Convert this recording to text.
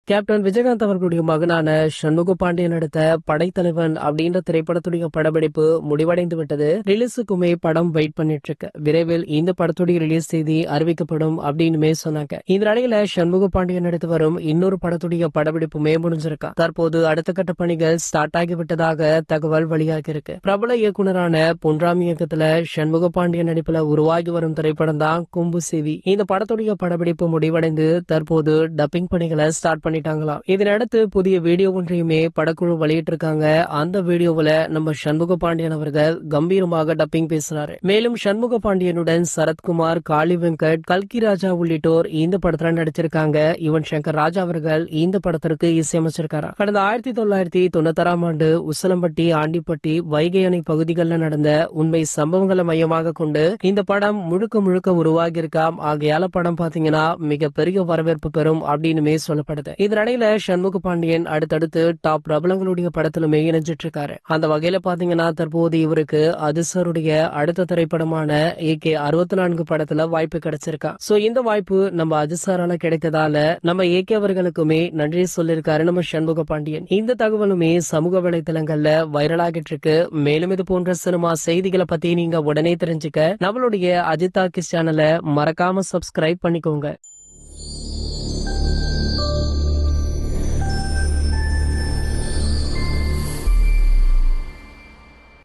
Captain Vijayakanth அவர்களுடைய மகனான சண்முக பாண்டியன் நடித்த படைத்தலைவன் அப்படின்ற திரைப்படத்துடைய படப்பிடிப்பு முடிவடைந்து விட்டது. ரிலீஸுக்குமே படம் வெயிட் பண்ணிட்டு இருக்கு. விரைவில் இந்த படத்துடைய ரிலீஸ் செய்தி அறிவிக்கப்படும் அப்படின்னு சொன்னாங்க. இந்த நிலையில சண்முக பாண்டியன் நடித்து வரும் இன்னொரு படத்துடைய படப்பிடிப்புமே முடிஞ்சிருக்கா. தற்போது அடுத்த கட்ட பணிகள் ஸ்டார்ட் ஆகிவிட்டதாக தகவல் வெளியாகி இருக்கு. பிரபல இயக்குனரான பொன்ராம் இயக்கத்துல சண்முக பாண்டியன் நடிப்புல உருவாகி வரும் திரைப்படம் தான் கொம்பு சேவி. இந்த படத்துடைய படப்பிடிப்பு முடிவடைந்து தற்போது டப்பிங் பணிகளை ஸ்டார்ட் பண்ணிட்டாங்களாம். இதனடுத்து புதிய வீடியோ ஒன்றையுமே படக்குழு வெளியிட்டிருக்காங்க. அந்த வீடியோவுல நம்ம சண்முக பாண்டியன் அவர்கள் கம்பீரமாக டப்பிங் பேசுறாரு. மேலும் சண்முக பாண்டியனுடன் சரத்குமார், காளி வெங்கட், கல்கி ராஜா உள்ளிட்டோர் இந்த படத்துல நடிச்சிருக்காங்க. யுவன் சங்கர் ராஜா அவர்கள் இந்த படத்திற்கு இசையமைச்சிருக்காரு. கடந்த 1996 ஆண்டு உசலம்பட்டி, ஆண்டிப்பட்டி, வைகை அணை பகுதிகளில் நடந்த உண்மை சம்பவங்களை மையமாக கொண்டு இந்த படம் முழுக்க முழுக்க உருவாகி இருக்காம். ஆகையால படம் பாத்தீங்கன்னா மிகப்பெரிய வரவேற்பு பெறும் அப்படின்னு சொல்லப்படுது. இதனிடையில சண்முக பாண்டியன் அடுத்தடுத்து டாப் பிரபலங்களுடைய படத்திலுமே இணைஞ்சிட்டு இருக்காரு. அந்த வகையில பாத்தீங்கன்னா தற்போது இவருக்கு அதிசருடைய அடுத்த திரைப்படமான AK 64 படத்துல வாய்ப்பு கிடைச்சிருக்கா. சோ இந்த வாய்ப்பு நம்ம அதிசாரால கிடைத்ததால நம்ம AK அவர்களுக்குமே நன்றி சொல்லிருக்காரு நம்ம சண்முக பாண்டியன். இந்த தகவலுமே சமூக வலைதளங்கள்ல வைரலாகிட்டு இருக்கு. மேலும் இது போன்ற சினிமா செய்திகளை பத்தி நீங்க உடனே தெரிஞ்சுக்க நம்மளுடைய அஜித் டாக்கீஸ் சேனலை மறக்காம சப்ஸ்கிரைப் பண்ணிக்கோங்க.